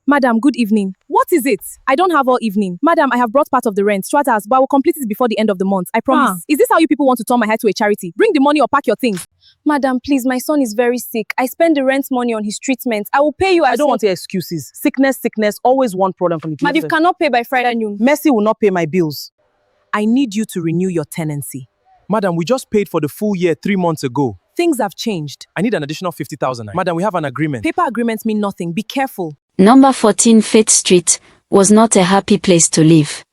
Madam, good evening. What is it? I don't have all evening. Madam, I have brought part of the rent, Stratas, but I will complete it before the end of the month. I promise. Is this how you people want to turn my head to a charity? Bring the money or pack your things. Madam, please, my son is very sick. I spend the rent money on his treatment. I will pay you. I don't want your excuses. Sickness, always one problem from the Madam, if you cannot pay by Friday noon, Mercy will not pay my bills. I need you to renew your tenancy. Madam, we just paid for the full year 3 months ago. Things have changed. I need an additional 50,000. Madam, we have an agreement. Paper agreements mean nothing. Be careful. Number 14 Faith Street was not a happy place to live.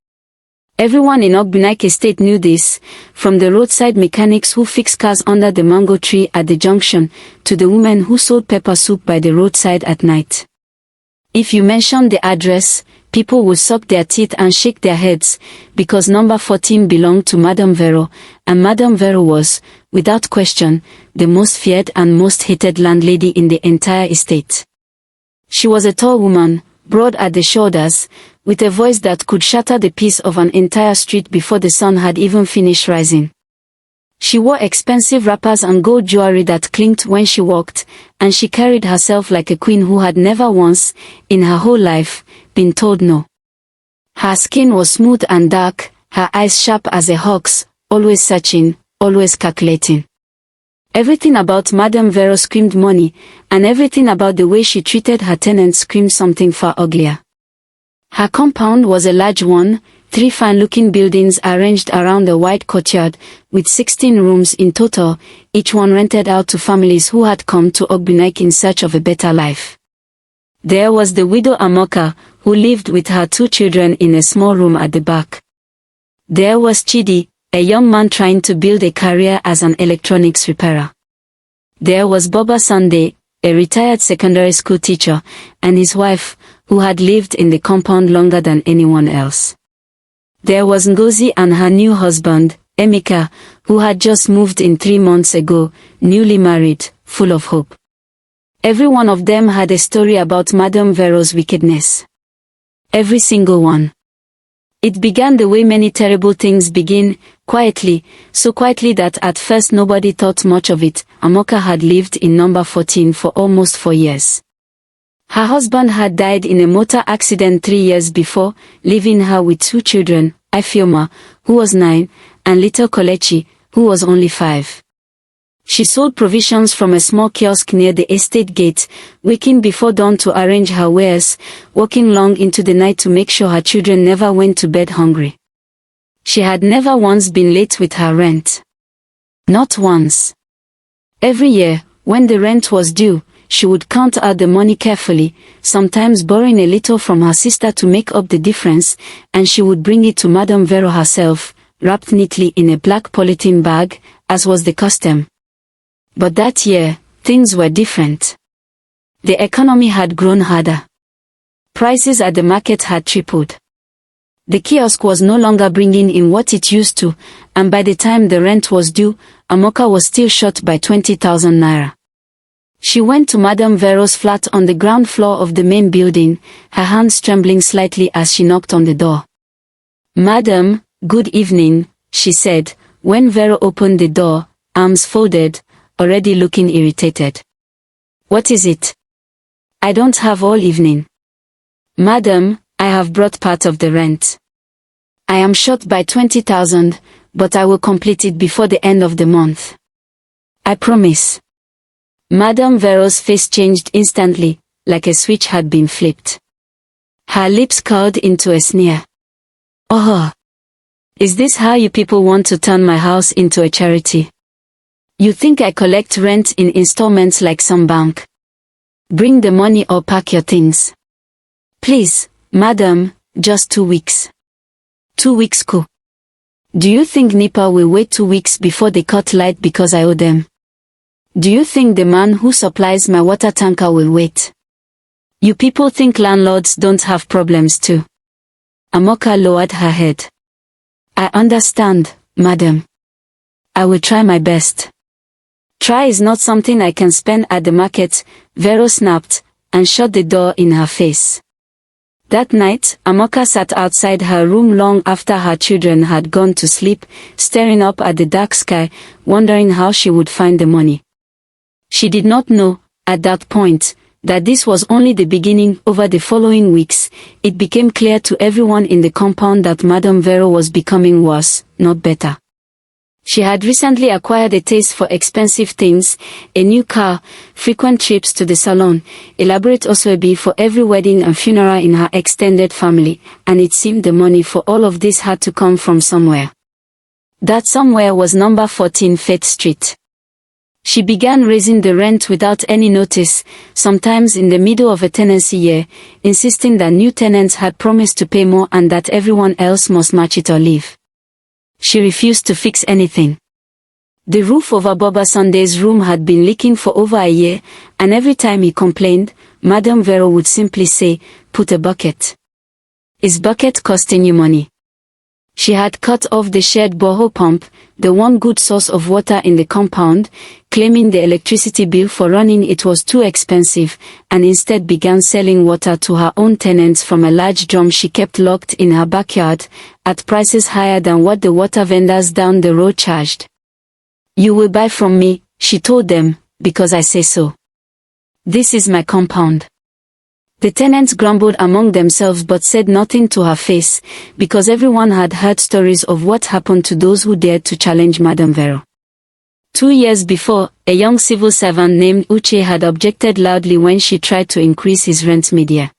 Everyone in Ogbunike Estate knew this, from the roadside mechanics who fix cars under the mango tree at the junction, to the women who sold pepper soup by the roadside at night. If you mentioned the address, people would suck their teeth and shake their heads, because number 14 belonged to Madame Vero, and Madame Vero was, without question, the most feared and most hated landlady in the entire estate. She was a tall woman, broad at the shoulders, with a voice that could shatter the peace of an entire street before the sun had even finished rising. She wore expensive wrappers and gold jewelry that clinked when she walked, and she carried herself like a queen who had never once, in her whole life, been told no. Her skin was smooth and dark, her eyes sharp as a hawk's, always searching, always calculating. Everything about Madame Vero screamed money, and everything about the way she treated her tenants screamed something far uglier. Her compound was a large one, 3 fine-looking buildings arranged around a wide courtyard, with 16 rooms in total, each one rented out to families who had come to Ogbunike in search of a better life. There was the widow Amoka, who lived with her 2 children in a small room at the back. There was Chidi, a young man trying to build a career as an electronics repairer. There was Boba Sunday, a retired secondary school teacher, and his wife, who had lived in the compound longer than anyone else. There was Ngozi and her new husband, Emeka, who had just moved in 3 months ago, newly married, full of hope. Every one of them had a story about Madame Vero's wickedness. Every single one. It began the way many terrible things begin, quietly, so quietly that at first nobody thought much of it. Amoka had lived in number 14 for almost 4 years. Her husband had died in a motor accident 3 years before, leaving her with 2 children, Ifioma, who was 9, and little Kolechi, who was only 5. She sold provisions from a small kiosk near the estate gate, waking before dawn to arrange her wares, working long into the night to make sure her children never went to bed hungry. She had never once been late with her rent. Not once. Every year, when the rent was due, she would count out the money carefully, sometimes borrowing a little from her sister to make up the difference, and she would bring it to Madame Vero herself, wrapped neatly in a black polythene bag, as was the custom. But that year, things were different. The economy had grown harder. Prices at the market had tripled. The kiosk was no longer bringing in what it used to, and by the time the rent was due, Amoka was still short by 20,000 naira. She went to Madame Vero's flat on the ground floor of the main building, her hands trembling slightly as she knocked on the door. "Madam, good evening," she said, when Vero opened the door, arms folded, already looking irritated. "What is it?" "I don't have all evening. Madam, I have brought part of the rent. I am short by 20,000, but I will complete it before the end of the month. I promise." Madame Vero's face changed instantly, like a switch had been flipped. Her lips curled into a sneer. "Oh, is this how you people want to turn my house into a charity? You think I collect rent in installments like some bank? Bring the money or pack your things. Please, madam, just 2 weeks. 2 weeks ko. Do you think NEPA will wait 2 weeks before they cut light because I owe them? Do you think the man who supplies my water tanker will wait? You people think landlords don't have problems too?" Amoka lowered her head. "I understand, madam. I will try my best." "Try is not something I can spend at the market," Vero snapped, and shut the door in her face. That night, Amoka sat outside her room long after her children had gone to sleep, staring up at the dark sky, wondering how she would find the money. She did not know, at that point, that this was only the beginning. Over the following weeks, it became clear to everyone in the compound that Madame Vero was becoming worse, not better. She had recently acquired a taste for expensive things, a new car, frequent trips to the salon, elaborate oswebi for every wedding and funeral in her extended family, and it seemed the money for all of this had to come from somewhere. That somewhere was number 14 Faith Street. She began raising the rent without any notice, sometimes in the middle of a tenancy year, insisting that new tenants had promised to pay more and that everyone else must match it or leave. She refused to fix anything. The roof over Baba Sunday's room had been leaking for over a year, and every time he complained, Madame Vero would simply say, "Put a bucket." "Is bucket costing you money?" She had cut off the shared borehole pump, the one good source of water in the compound, claiming the electricity bill for running it was too expensive, and instead began selling water to her own tenants from a large drum she kept locked in her backyard, at prices higher than what the water vendors down the road charged. "You will buy from me," she told them, "because I say so. This is my compound." The tenants grumbled among themselves but said nothing to her face, because everyone had heard stories of what happened to those who dared to challenge Madame Vero. 2 years before, a young civil servant named Uche had objected loudly when she tried to increase his rent mid-year.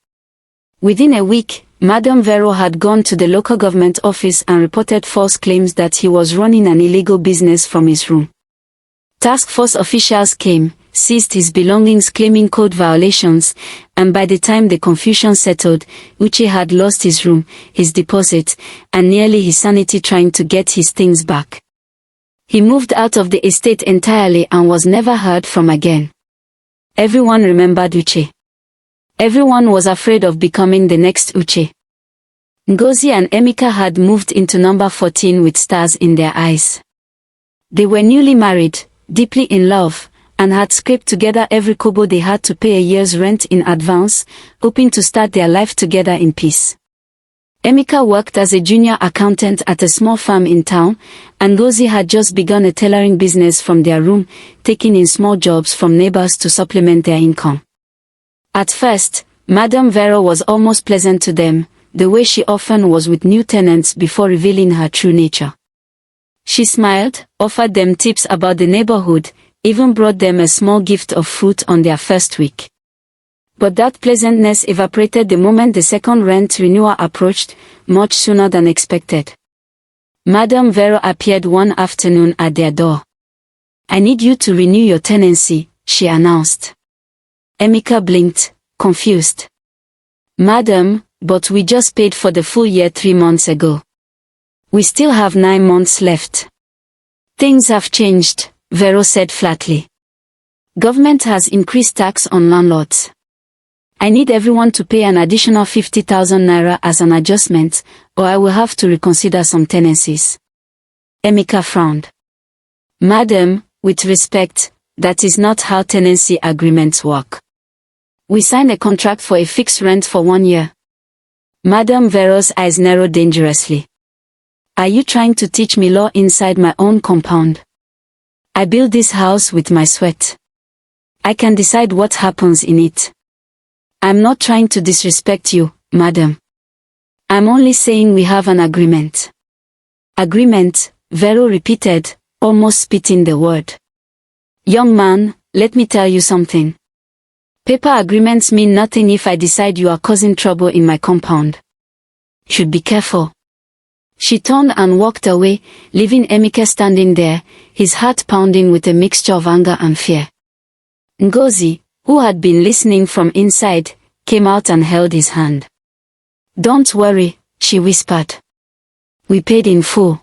Within a week, Madame Vero had gone to the local government office and reported false claims that he was running an illegal business from his room. Task force officials came, seized his belongings claiming code violations, and by the time the confusion settled, Uche had lost his room, his deposit, and nearly his sanity trying to get his things back. He moved out of the estate entirely and was never heard from again. Everyone remembered Uche. Everyone was afraid of becoming the next Uche. Ngozi and Emeka had moved into number 14 with stars in their eyes. They were newly married, deeply in love, and had scraped together every kobo they had to pay a year's rent in advance, hoping to start their life together in peace. Emeka worked as a junior accountant at a small firm in town, and Ngozi had just begun a tailoring business from their room, taking in small jobs from neighbors to supplement their income. At first, Madame Vero was almost pleasant to them, the way she often was with new tenants before revealing her true nature. She smiled, offered them tips about the neighborhood, even brought them a small gift of fruit on their first week. But that pleasantness evaporated the moment the second rent renewal approached, much sooner than expected. Madame Vero appeared one afternoon at their door. "I need you to renew your tenancy," she announced. Emeka blinked, confused. "Madam, but we just paid for the full year 3 months ago. We still have 9 months left." "Things have changed," Vero said flatly. "Government has increased tax on landlords. I need everyone to pay an additional 50,000 naira as an adjustment, or I will have to reconsider some tenancies." Emeka frowned. "Madam, with respect, that is not how tenancy agreements work. We signed a contract for a fixed rent for 1 year. Madame Vero's eyes narrowed dangerously. "Are you trying to teach me law inside my own compound? I built this house with my sweat. I can decide what happens in it. I'm not trying to disrespect you, madam. I'm only saying we have an agreement." "Agreement," Vero repeated, almost spitting the word. "Young man, let me tell you something. Paper agreements mean nothing if I decide you are causing trouble in my compound. Should be careful." She turned and walked away, leaving Emeka standing there, his heart pounding with a mixture of anger and fear. Ngozi, who had been listening from inside, came out and held his hand. "Don't worry," she whispered. "We paid in full.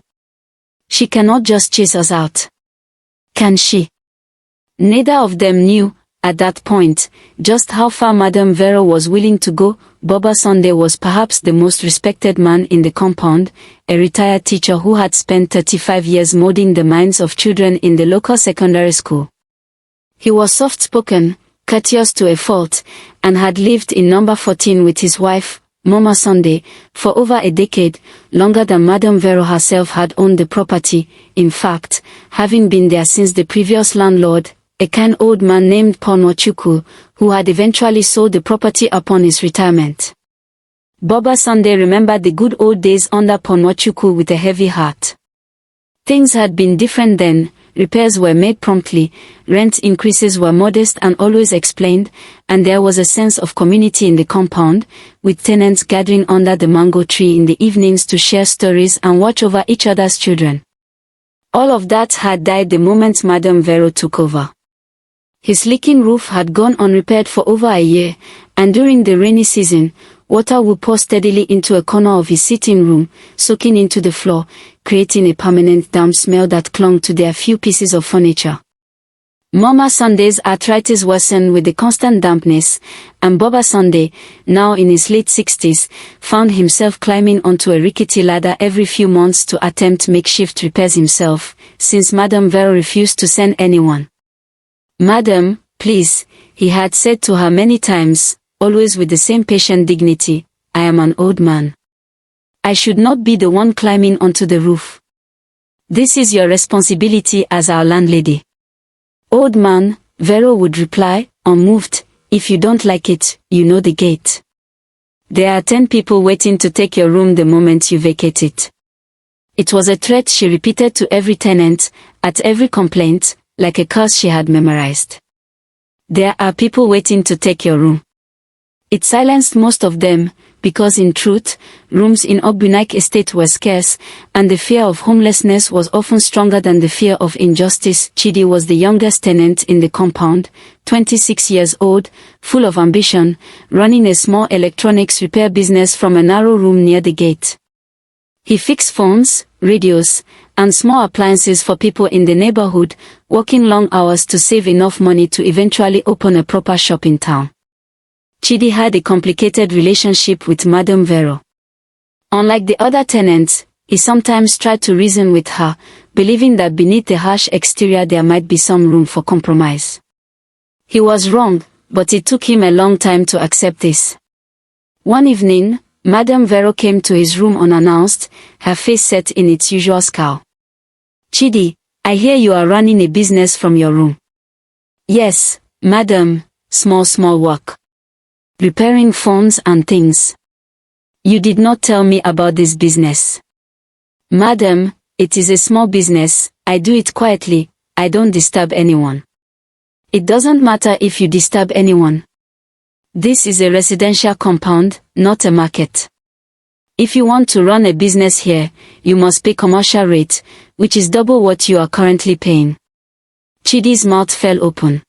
She cannot just chase us out. Can she?" Neither of them knew, at that point, just how far Madame Vero was willing to go. Baba Sunday was perhaps the most respected man in the compound, a retired teacher who had spent 35 years molding the minds of children in the local secondary school. He was soft-spoken, courteous to a fault, and had lived in number 14 with his wife, Mama Sunday, for over a decade, longer than Madame Vero herself had owned the property, in fact, having been there since the previous landlord, a kind old man named Nwachukwu, who had eventually sold the property upon his retirement. Boba Sunday remembered the good old days under Nwachukwu with a heavy heart. Things had been different then, repairs were made promptly, rent increases were modest and always explained, and there was a sense of community in the compound, with tenants gathering under the mango tree in the evenings to share stories and watch over each other's children. All of that had died the moment Madame Vero took over. His leaking roof had gone unrepaired for over a year, and during the rainy season, water would pour steadily into a corner of his sitting room, soaking into the floor, creating a permanent damp smell that clung to their few pieces of furniture. Mama Sunday's arthritis worsened with the constant dampness, and Boba Sunday, now in his late 60s, found himself climbing onto a rickety ladder every few months to attempt makeshift repairs himself, since Madame Vero refused to send anyone. "Madam, please," he had said to her many times, always with the same patient dignity, "I am an old man. I should not be the one climbing onto the roof. This is your responsibility as our landlady." "Old man," Vero would reply, unmoved, "if you don't like it, you know the gate. There are 10 people waiting to take your room the moment you vacate it." It was a threat she repeated to every tenant, at every complaint, like a curse she had memorized. "There are people waiting to take your room." It silenced most of them, because in truth, rooms in Ogbunike estate were scarce, and the fear of homelessness was often stronger than the fear of injustice. Chidi was the youngest tenant in the compound, 26 years old, full of ambition, running a small electronics repair business from a narrow room near the gate. He fixed phones, radios, and small appliances for people in the neighborhood, working long hours to save enough money to eventually open a proper shop in town. Chidi had a complicated relationship with Madame Vero. Unlike the other tenants, he sometimes tried to reason with her, believing that beneath the harsh exterior there might be some room for compromise. He was wrong, but it took him a long time to accept this. One evening, Madame Vero came to his room unannounced, her face set in its usual scowl. "Chidi, I hear you are running a business from your room." "Yes, madam, small work. Repairing phones and things." "You did not tell me about this business." "Madam, it is a small business, I do it quietly, I don't disturb anyone." "It doesn't matter if you disturb anyone. This is a residential compound, not a market. If you want to run a business here, you must pay commercial rate, which is double what you are currently paying." Chidi's mouth fell open.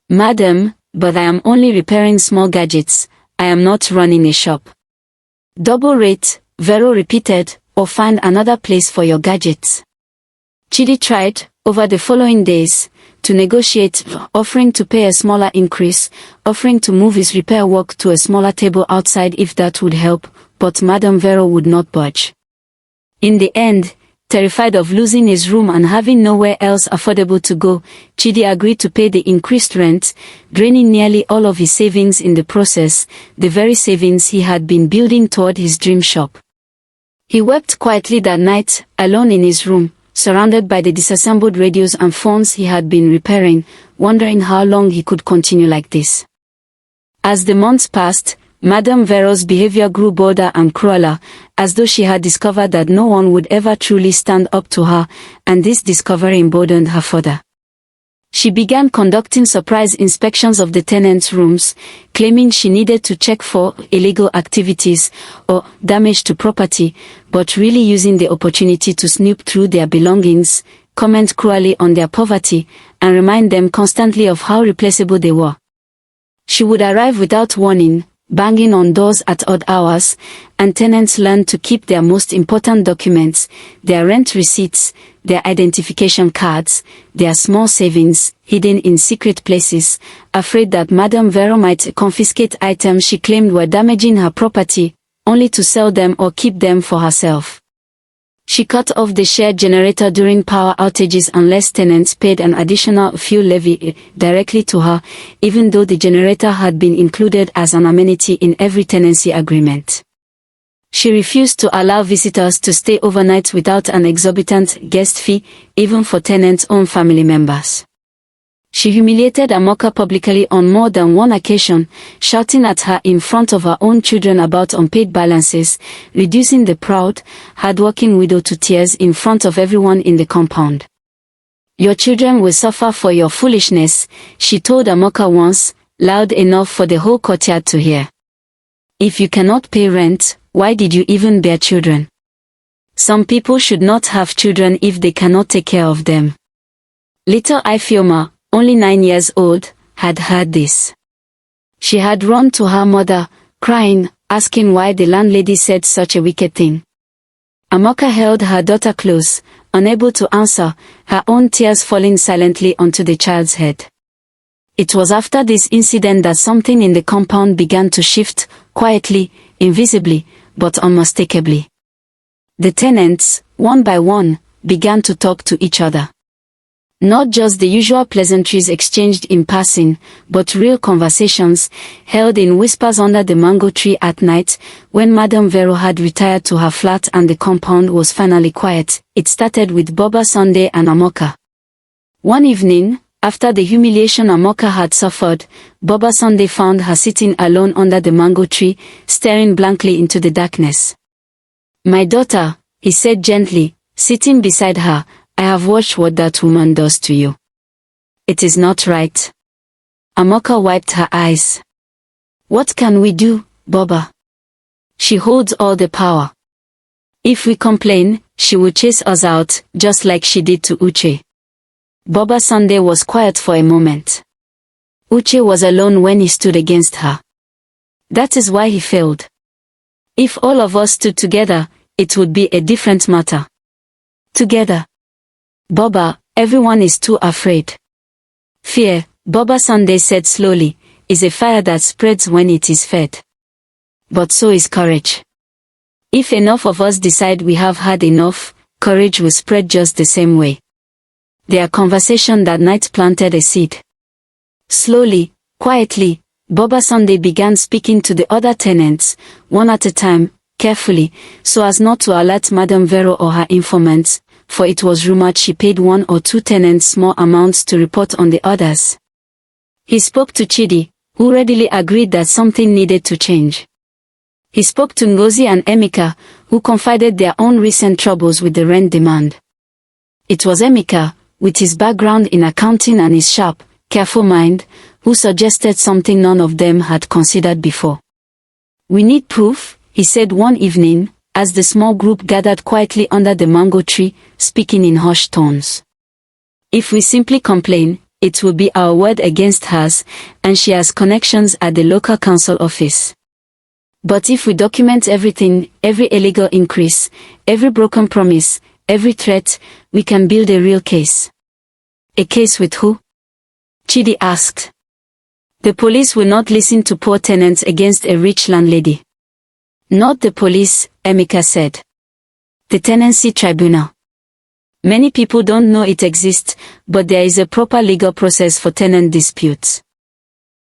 "Madam, but I am only repairing small gadgets, I am not running a shop." "Double rate," Vero repeated, "or find another place for your gadgets." Chidi tried, over the following days, to negotiate, offering to pay a smaller increase, offering to move his repair work to a smaller table outside if that would help, but Madame Vero would not budge. In the end, terrified of losing his room and having nowhere else affordable to go, Chidi agreed to pay the increased rent, draining nearly all of his savings in the process, the very savings he had been building toward his dream shop. He wept quietly that night, alone in his room, surrounded by the disassembled radios and phones he had been repairing, wondering how long he could continue like this. As the months passed, Madame Vero's behavior grew bolder and crueler, as though she had discovered that no one would ever truly stand up to her, and this discovery emboldened her further. She began conducting surprise inspections of the tenants' rooms, claiming she needed to check for illegal activities or damage to property, but really using the opportunity to snoop through their belongings, comment cruelly on their poverty, and remind them constantly of how replaceable they were. She would arrive without warning, banging on doors at odd hours, and tenants learned to keep their most important documents, their rent receipts, their identification cards, their small savings, hidden in secret places, afraid that Madame Vero might confiscate items she claimed were damaging her property, only to sell them or keep them for herself. She cut off the shared generator during power outages unless tenants paid an additional fuel levy directly to her, even though the generator had been included as an amenity in every tenancy agreement. She refused to allow visitors to stay overnight without an exorbitant guest fee, even for tenants' own family members. She humiliated Amoka publicly on more than one occasion, shouting at her in front of her own children about unpaid balances, reducing the proud, hard-working widow to tears in front of everyone in the compound. "Your children will suffer for your foolishness," she told Amoka once, loud enough for the whole courtyard to hear. "If you cannot pay rent, why did you even bear children? Some people should not have children if they cannot take care of them." Little Ifeoma, only 9 years old, had heard this. She had run to her mother, crying, asking why the landlady said such a wicked thing. Amoka held her daughter close, unable to answer, her own tears falling silently onto the child's head. It was after this incident that something in the compound began to shift, quietly, invisibly, but unmistakably. The tenants, one by one, began to talk to each other. Not just the usual pleasantries exchanged in passing, but real conversations, held in whispers under the mango tree at night, when Madame Vero had retired to her flat and the compound was finally quiet. It started with Boba Sunday and Amoka. One evening, after the humiliation Amoka had suffered, Boba Sunday found her sitting alone under the mango tree, staring blankly into the darkness. "My daughter," he said gently, sitting beside her, "I have watched what that woman does to you. It is not right." Amoka wiped her eyes. "What can we do, Boba? She holds all the power. If we complain, she will chase us out, just like she did to Uche." Boba Sunday was quiet for a moment. Uche was alone when he stood against her. That is why he failed. If all of us stood together, it would be a different matter. Together. "Boba, everyone is too afraid. Fear," Boba Sunday said slowly, "is a fire that spreads when it is fed. But so is courage. If enough of us decide we have had enough, courage will spread just the same way." Their conversation that night planted a seed. Slowly, quietly, Boba Sunday began speaking to the other tenants, one at a time, carefully, so as not to alert Madame Vero or her informants, for it was rumored she paid 1 or 2 tenants small amounts to report on the others. He spoke to Chidi, who readily agreed that something needed to change. He spoke to Ngozi and Emeka, who confided their own recent troubles with the rent demand. It was Emeka, with his background in accounting and his sharp, careful mind, who suggested something none of them had considered before. "We need proof," he said one evening, as the small group gathered quietly under the mango tree, speaking in hushed tones. "If we simply complain, it will be our word against hers, and she has connections at the local council office. But if we document everything, every illegal increase, every broken promise, every threat, we can build a real case." "A case with who?" Chidi asked. "The police will not listen to poor tenants against a rich landlady." "Not the police," Emeka said. "The tenancy tribunal. Many people don't know it exists, but there is a proper legal process for tenant disputes.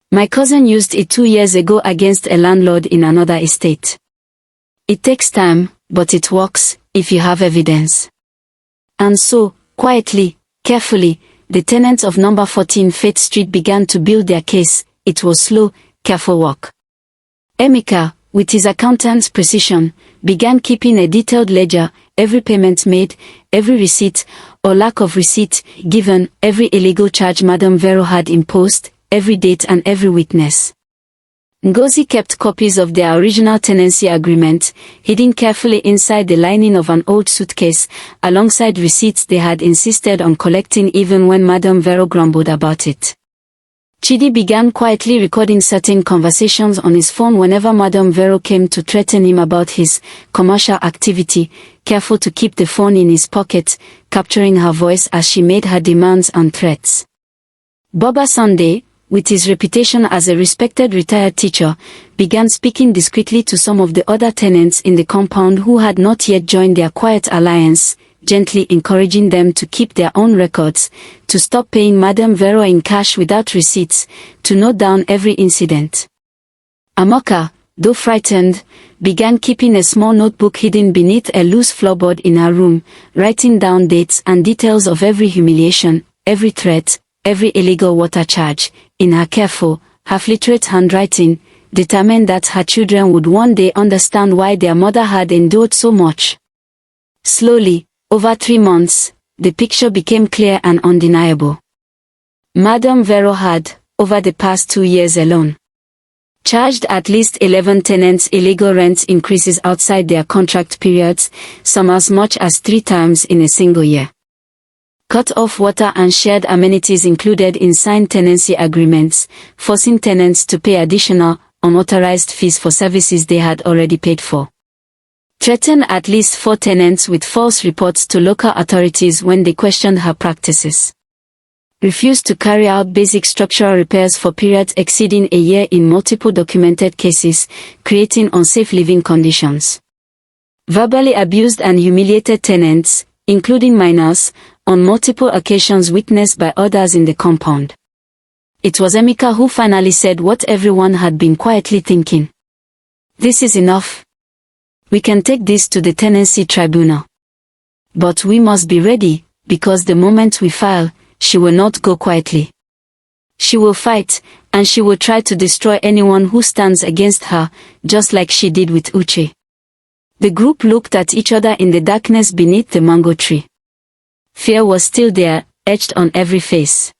My cousin used it 2 years ago against a landlord in another estate. It takes time, but it works, if you have evidence." And so, quietly, carefully, the tenants of number 14 Faith Street began to build their case. It was slow, careful work. Emeka, with his accountant's precision, began keeping a detailed ledger, every payment made, every receipt, or lack of receipt, given, every illegal charge Madame Vero had imposed, every date and every witness. Ngozi kept copies of their original tenancy agreement, hidden carefully inside the lining of an old suitcase, alongside receipts they had insisted on collecting even when Madame Vero grumbled about it. Chidi began quietly recording certain conversations on his phone whenever Madame Vero came to threaten him about his commercial activity, careful to keep the phone in his pocket, capturing her voice as she made her demands and threats. Boba Sunday, with his reputation as a respected retired teacher, began speaking discreetly to some of the other tenants in the compound who had not yet joined their quiet alliance, gently encouraging them to keep their own records, to stop paying Madame Vero in cash without receipts, to note down every incident. Amoka, though frightened, began keeping a small notebook hidden beneath a loose floorboard in her room, writing down dates and details of every humiliation, every threat, every illegal water charge, in her careful, half-literate handwriting, determined that her children would one day understand why their mother had endured so much. Slowly, over 3 months, the picture became clear and undeniable. Madame Vero had, over the past 2 years alone, charged at least 11 tenants illegal rent increases outside their contract periods, some as much as 3 times in a single year. Cut off water and shared amenities included in signed tenancy agreements, forcing tenants to pay additional, unauthorized fees for services they had already paid for. Threatened at least 4 tenants with false reports to local authorities when they questioned her practices. Refused to carry out basic structural repairs for periods exceeding a year in multiple documented cases, creating unsafe living conditions. Verbally abused and humiliated tenants, including minors, on multiple occasions witnessed by others in the compound. It was Emeka who finally said what everyone had been quietly thinking. This is enough. We can take this to the tenancy tribunal. But we must be ready, because the moment we file, she will not go quietly. She will fight, and she will try to destroy anyone who stands against her, just like she did with Uche. The group looked at each other in the darkness beneath the mango tree. Fear was still there, etched on every face.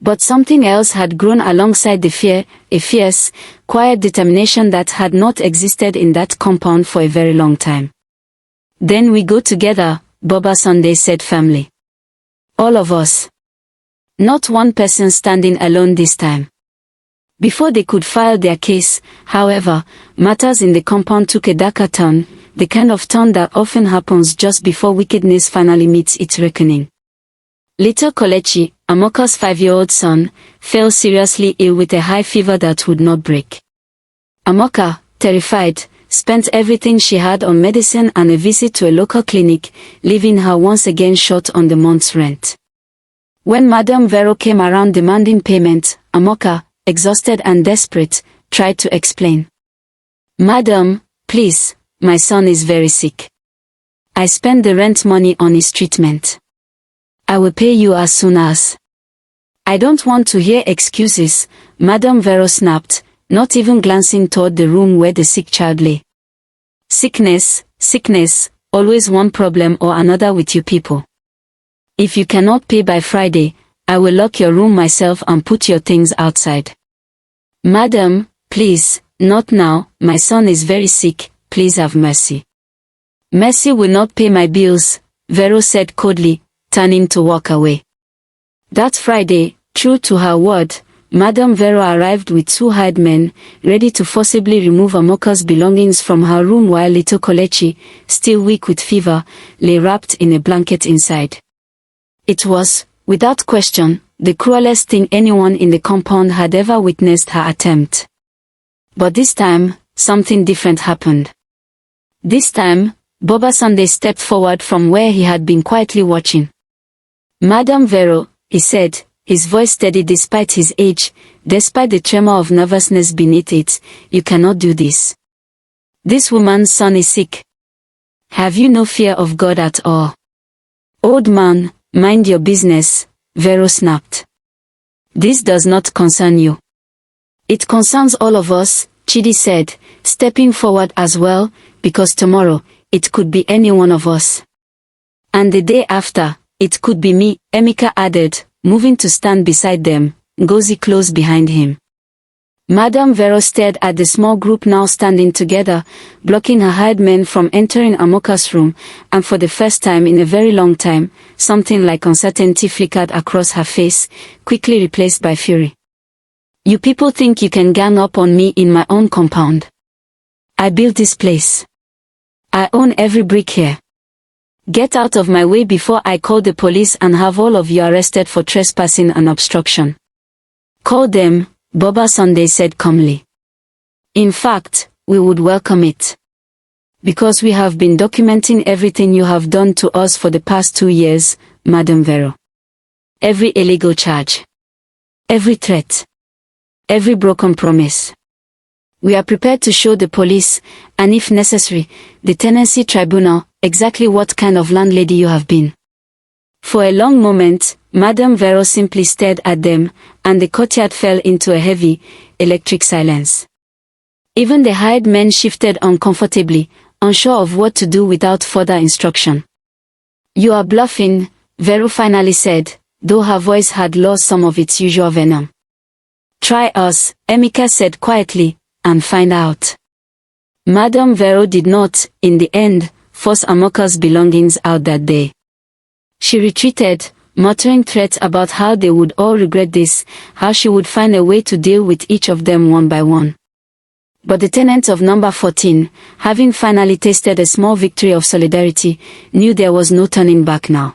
But something else had grown alongside the fear, a fierce, quiet determination that had not existed in that compound for a very long time. Then we go together, Boba Sunday said firmly. All of us. Not one person standing alone this time. Before they could file their case, however, matters in the compound took a darker turn, the kind of turn that often happens just before wickedness finally meets its reckoning. Little Kolechi, Amoka's 5-year-old son, fell seriously ill with a high fever that would not break. Amoka, terrified, spent everything she had on medicine and a visit to a local clinic, leaving her once again short on the month's rent. When Madame Vero came around demanding payment, Amoka, exhausted and desperate, tried to explain. Madam, please, my son is very sick. I spent the rent money on his treatment. I will pay you as soon as. I don't want to hear excuses, Madame Vero snapped, not even glancing toward the room where the sick child lay. Sickness, always one problem or another with you people. If you cannot pay by Friday, I will lock your room myself and put your things outside. Madam, please, not now, my son is very sick, please have mercy. Mercy will not pay my bills, Vero said coldly, turning to walk away. That Friday, true to her word, Madame Vero arrived with 2 hired men, ready to forcibly remove Amoka's belongings from her room while little Kolechi, still weak with fever, lay wrapped in a blanket inside. It was, without question, the cruelest thing anyone in the compound had ever witnessed her attempt. But this time, something different happened. This time, Boba Sunday stepped forward from where he had been quietly watching. Madame Vero, he said, his voice steady despite his age, despite the tremor of nervousness beneath it, you cannot do this. This woman's son is sick. Have you no fear of God at all? Old man, mind your business, Vero snapped. This does not concern you. It concerns all of us, Chidi said, stepping forward as well, because tomorrow, it could be any one of us. And the day after, it could be me, Emeka added, moving to stand beside them, Ngozi close behind him. Madame Vero stared at the small group now standing together, blocking her hired men from entering Amoka's room, and for the first time in a very long time, something like uncertainty flickered across her face, quickly replaced by fury. You people think you can gang up on me in my own compound. I built this place. I own every brick here. Get out of my way before I call the police and have all of you arrested for trespassing and obstruction. Call them, Boba Sunday said calmly. In fact, we would welcome it. Because we have been documenting everything you have done to us for the past 2 years, Madame Vero. Every illegal charge. Every threat. Every broken promise. We are prepared to show the police, and if necessary, the tenancy tribunal, exactly what kind of landlady you have been. For a long moment, Madame Vero simply stared at them, and the courtyard fell into a heavy, electric silence. Even the hired men shifted uncomfortably, unsure of what to do without further instruction. "You are bluffing," Vero finally said, though her voice had lost some of its usual venom. "Try us," Emeka said quietly, "and find out." Madame Vero did not, in the end, force Amoka's belongings out that day. She retreated, muttering threats about how they would all regret this, how she would find a way to deal with each of them one by one. But the tenants of number 14, having finally tasted a small victory of solidarity, knew there was no turning back now.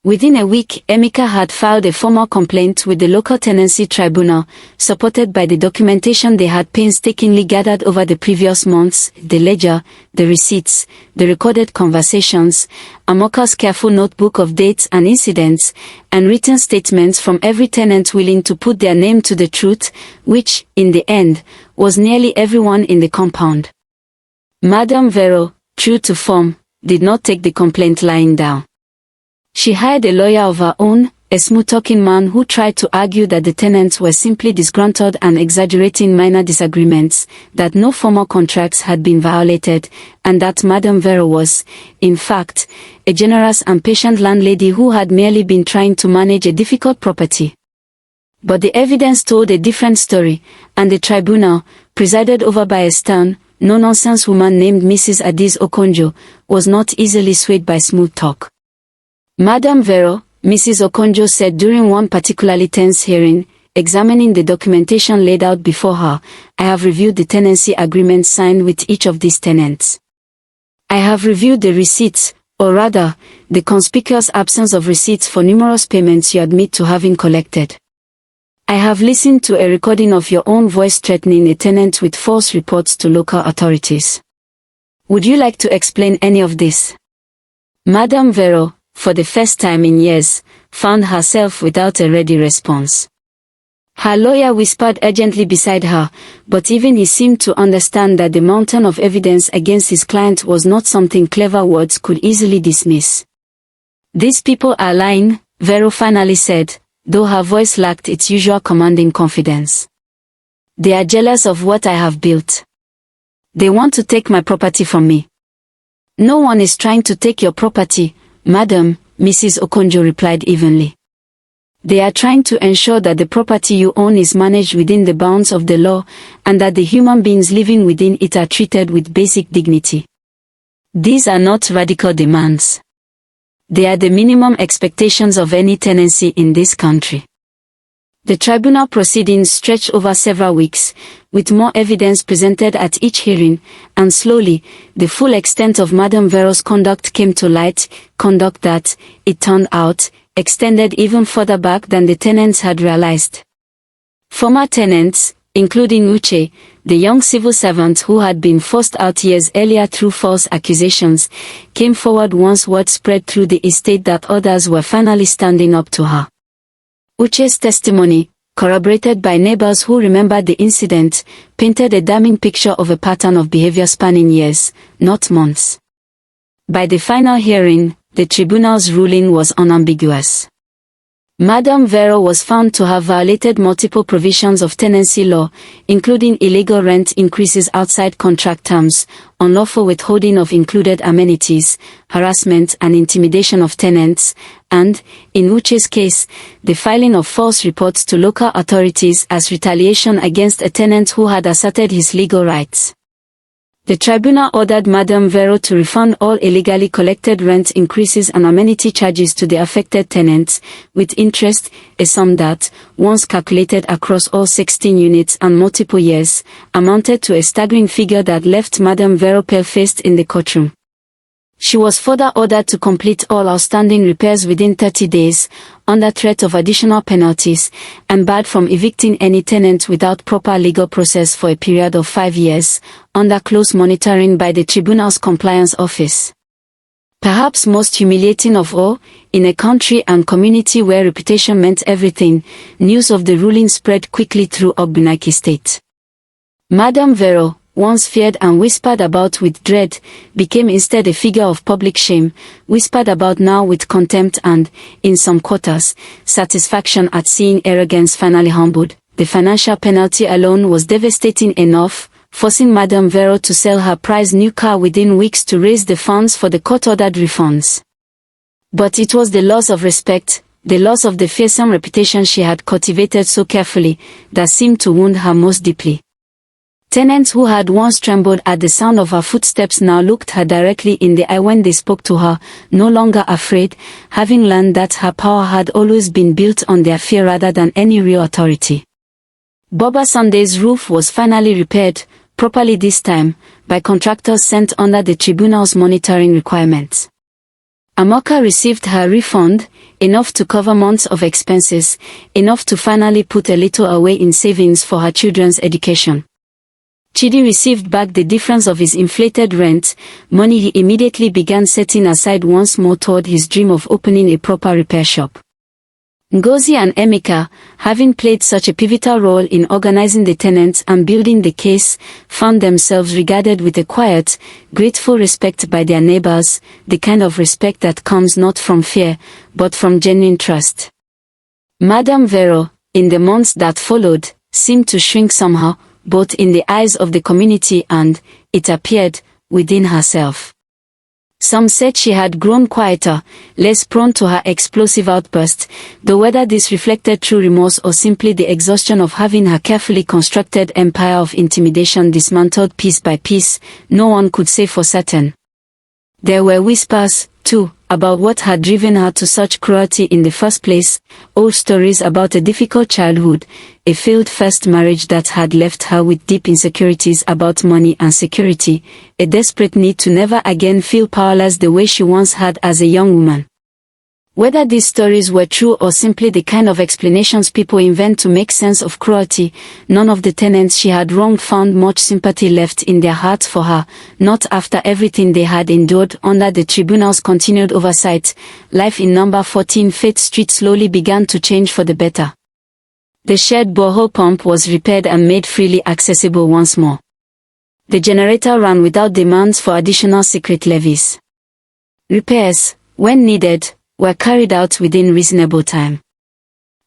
Within a week, Emeka had filed a formal complaint with the local tenancy tribunal, supported by the documentation they had painstakingly gathered over the previous months, the ledger, the receipts, the recorded conversations, Amoka's careful notebook of dates and incidents, and written statements from every tenant willing to put their name to the truth, which, in the end, was nearly everyone in the compound. Madame Vero, true to form, did not take the complaint lying down. She hired a lawyer of her own, a smooth-talking man who tried to argue that the tenants were simply disgruntled and exaggerating minor disagreements, that no formal contracts had been violated, and that Madame Vero was, in fact, a generous and patient landlady who had merely been trying to manage a difficult property. But the evidence told a different story, and the tribunal, presided over by a stern, no-nonsense woman named Mrs. Adiz Okonjo, was not easily swayed by smooth talk. Madame Vero, Mrs. Okonjo said during one particularly tense hearing, examining the documentation laid out before her, "I have reviewed the tenancy agreements signed with each of these tenants. I have reviewed the receipts, or rather, the conspicuous absence of receipts for numerous payments you admit to having collected. I have listened to a recording of your own voice threatening a tenant with false reports to local authorities. Would you like to explain any of this?" Madame Vero, for the first time in years, found herself without a ready response. Her lawyer whispered urgently beside her, but even he seemed to understand that the mountain of evidence against his client was not something clever words could easily dismiss. "These people are lying," Vero finally said, though her voice lacked its usual commanding confidence. "They are jealous of what I have built. They want to take my property from me." "No one is trying to take your property, Madam," Mrs. Okonjo replied evenly. "They are trying to ensure that the property you own is managed within the bounds of the law, and that the human beings living within it are treated with basic dignity. These are not radical demands. They are the minimum expectations of any tenancy in this country." The tribunal proceedings stretched over several weeks, with more evidence presented at each hearing, and slowly, the full extent of Madame Vero's conduct came to light, conduct that, it turned out, extended even further back than the tenants had realized. Former tenants, including Uche, the young civil servant who had been forced out years earlier through false accusations, came forward once word spread through the estate that others were finally standing up to her. Uche's testimony, corroborated by neighbors who remembered the incident, painted a damning picture of a pattern of behavior spanning years, not months. By the final hearing, the tribunal's ruling was unambiguous. Madame Vero was found to have violated multiple provisions of tenancy law, including illegal rent increases outside contract terms, unlawful withholding of included amenities, harassment and intimidation of tenants, and, in Uche's case, the filing of false reports to local authorities as retaliation against a tenant who had asserted his legal rights. The tribunal ordered Madame Vero to refund all illegally collected rent increases and amenity charges to the affected tenants, with interest, a sum that, once calculated across all 16 units and multiple years, amounted to a staggering figure that left Madame Vero pale-faced in the courtroom. She was further ordered to complete all outstanding repairs within 30 days, under threat of additional penalties, and barred from evicting any tenant without proper legal process for a period of 5 years, under close monitoring by the Tribunal's Compliance Office. Perhaps most humiliating of all, in a country and community where reputation meant everything, news of the ruling spread quickly through Ogbunike State. Madame Vero, once feared and whispered about with dread, became instead a figure of public shame, whispered about now with contempt and, in some quarters, satisfaction at seeing arrogance finally humbled. The financial penalty alone was devastating enough, forcing Madame Vero to sell her prized new car within weeks to raise the funds for the court-ordered refunds. But it was the loss of respect, the loss of the fearsome reputation she had cultivated so carefully, that seemed to wound her most deeply. Tenants who had once trembled at the sound of her footsteps now looked her directly in the eye when they spoke to her, no longer afraid, having learned that her power had always been built on their fear rather than any real authority. Boba Sunday's roof was finally repaired, properly this time, by contractors sent under the Tribunal's monitoring requirements. Amoka received her refund, enough to cover months of expenses, enough to finally put a little away in savings for her children's education. Chidi received back the difference of his inflated rent, money he immediately began setting aside once more toward his dream of opening a proper repair shop. Ngozi and Emeka, having played such a pivotal role in organizing the tenants and building the case, found themselves regarded with a quiet, grateful respect by their neighbors, the kind of respect that comes not from fear, but from genuine trust. Madame Vero, in the months that followed, seemed to shrink somehow, both in the eyes of the community and, it appeared, within herself. Some said she had grown quieter, less prone to her explosive outbursts, though whether this reflected true remorse or simply the exhaustion of having her carefully constructed empire of intimidation dismantled piece by piece, no one could say for certain. There were whispers, too, about what had driven her to such cruelty in the first place, old stories about a difficult childhood, a failed first marriage that had left her with deep insecurities about money and security, a desperate need to never again feel powerless the way she once had as a young woman. Whether these stories were true or simply the kind of explanations people invent to make sense of cruelty, none of the tenants she had wronged found much sympathy left in their hearts for her, not after everything they had endured under the Tribunal's continued oversight. Life in number 14 Faith Street slowly began to change for the better. The shared borehole pump was repaired and made freely accessible once more. The generator ran without demands for additional secret levies. Repairs, when needed, were carried out within reasonable time.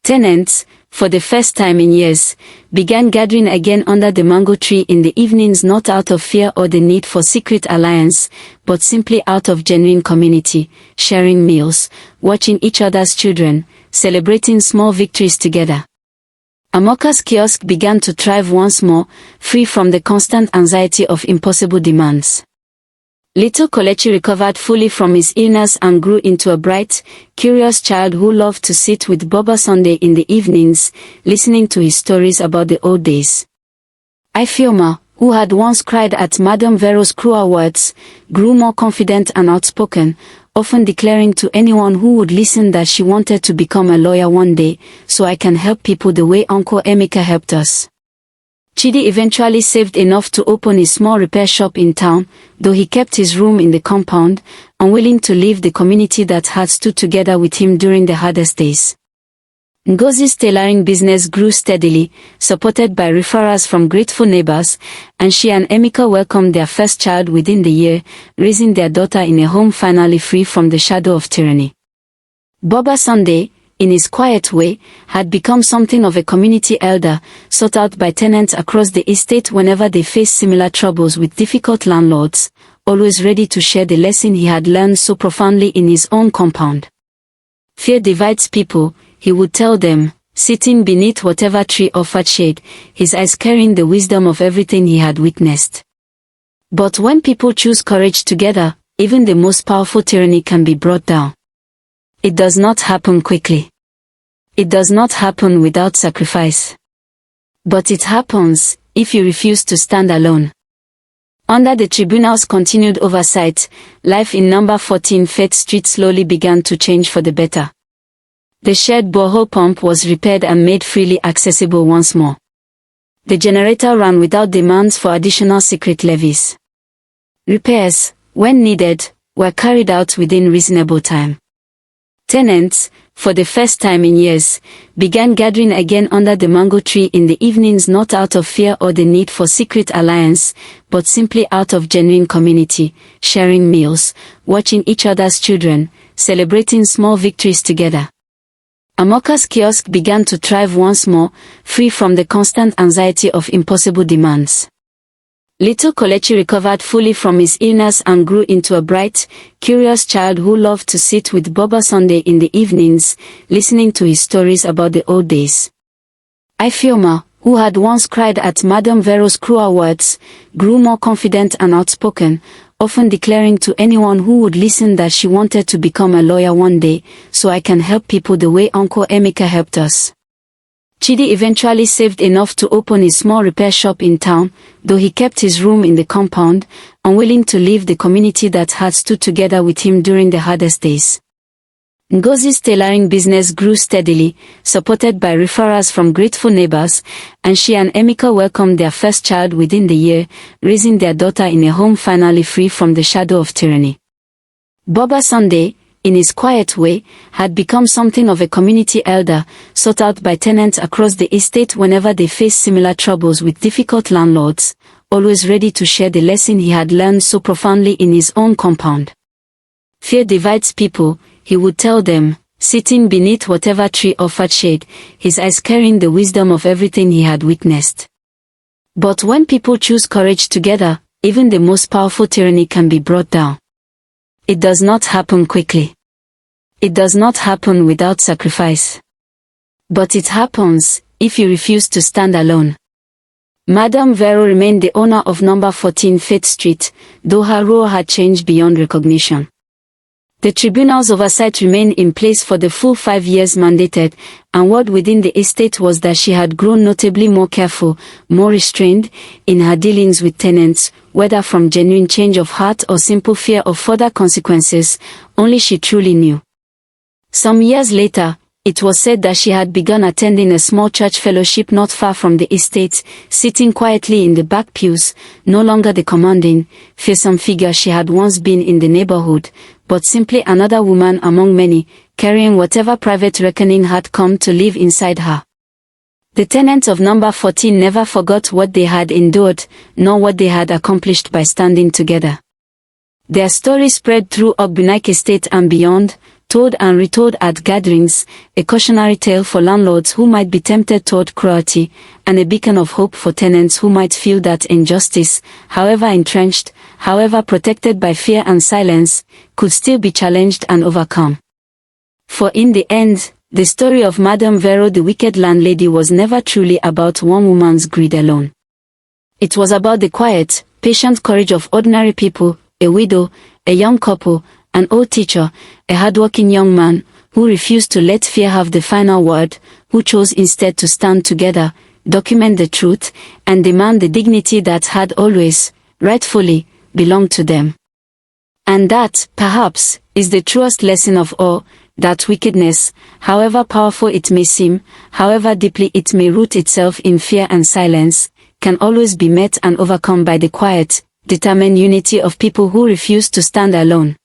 Tenants, for the first time in years, began gathering again under the mango tree in the evenings, not out of fear or the need for secret alliance, but simply out of genuine community, sharing meals, watching each other's children, celebrating small victories together. Amoka's kiosk began to thrive once more, free from the constant anxiety of impossible demands. Little Kolechi recovered fully from his illness and grew into a bright, curious child who loved to sit with Boba Sunday in the evenings, listening to his stories about the old days. Ifeoma, who had once cried at Madame Vero's cruel words, grew more confident and outspoken, often declaring to anyone who would listen that she wanted to become a lawyer one day, so I can help people the way Uncle Emeka helped us. Chidi eventually saved enough to open a small repair shop in town, though he kept his room in the compound, unwilling to leave the community that had stood together with him during the hardest days. Ngozi's tailoring business grew steadily, supported by referrals from grateful neighbors, and she and Emeka welcomed their first child within the year, raising their daughter in a home finally free from the shadow of tyranny. Boba Sunday, in his quiet way, had become something of a community elder, sought out by tenants across the estate whenever they faced similar troubles with difficult landlords, always ready to share the lesson he had learned so profoundly in his own compound. Fear divides people, he would tell them, sitting beneath whatever tree offered shade, his eyes carrying the wisdom of everything he had witnessed. But when people choose courage together, even the most powerful tyranny can be brought down. It does not happen quickly. It does not happen without sacrifice. But it happens, if you refuse to stand alone. Under the Tribunal's continued oversight, life in number 14 Faith Street slowly began to change for the better. The shared borehole pump was repaired and made freely accessible once more. The generator ran without demands for additional secret levies. Repairs, when needed, were carried out within reasonable time. Tenants, for the first time in years, began gathering again under the mango tree in the evenings, not out of fear or the need for secret alliance, but simply out of genuine community, sharing meals, watching each other's children, celebrating small victories together. Amoka's kiosk began to thrive once more, free from the constant anxiety of impossible demands. Little Kolechi recovered fully from his illness and grew into a bright, curious child who loved to sit with Boba Sunday in the evenings, listening to his stories about the old days. Ifeoma, who had once cried at Madame Vero's cruel words, grew more confident and outspoken, often declaring to anyone who would listen that she wanted to become a lawyer one day, so I can help people the way Uncle Emeka helped us. Chidi eventually saved enough to open his small repair shop in town, though he kept his room in the compound, unwilling to leave the community that had stood together with him during the hardest days. Ngozi's tailoring business grew steadily, supported by referrals from grateful neighbors, and she and Emeka welcomed their first child within the year, raising their daughter in a home finally free from the shadow of tyranny. Boba Sunday, in his quiet way, had become something of a community elder, sought out by tenants across the estate whenever they faced similar troubles with difficult landlords, always ready to share the lesson he had learned so profoundly in his own compound. Fear divides people, he would tell them, sitting beneath whatever tree offered shade, his eyes carrying the wisdom of everything he had witnessed. But when people choose courage together, even the most powerful tyranny can be brought down. It does not happen quickly. It does not happen without sacrifice. But it happens, if you refuse to stand alone. Madame Vero remained the owner of number 14 Fifth Street, though her role had changed beyond recognition. The tribunal's oversight remained in place for the full 5 years mandated, and word within the estate was that she had grown notably more careful, more restrained, in her dealings with tenants, whether from genuine change of heart or simple fear of further consequences, only she truly knew. Some years later, it was said that she had begun attending a small church fellowship not far from the estate, sitting quietly in the back pews, no longer the commanding, fearsome figure she had once been in the neighborhood, but simply another woman among many, carrying whatever private reckoning had come to live inside her. The tenants of number 14 never forgot what they had endured, nor what they had accomplished by standing together. Their story spread through Ogbunike Estate and beyond, told and retold at gatherings, a cautionary tale for landlords who might be tempted toward cruelty, and a beacon of hope for tenants who might feel that injustice, however entrenched, however protected by fear and silence, could still be challenged and overcome. For in the end, the story of Madame Vero, the wicked landlady, was never truly about one woman's greed alone. It was about the quiet, patient courage of ordinary people, a widow, a young couple, an old teacher, a hardworking young man, who refused to let fear have the final word, who chose instead to stand together, document the truth, and demand the dignity that had always, rightfully, belonged to them. And that, perhaps, is the truest lesson of all, that wickedness, however powerful it may seem, however deeply it may root itself in fear and silence, can always be met and overcome by the quiet, determined unity of people who refuse to stand alone.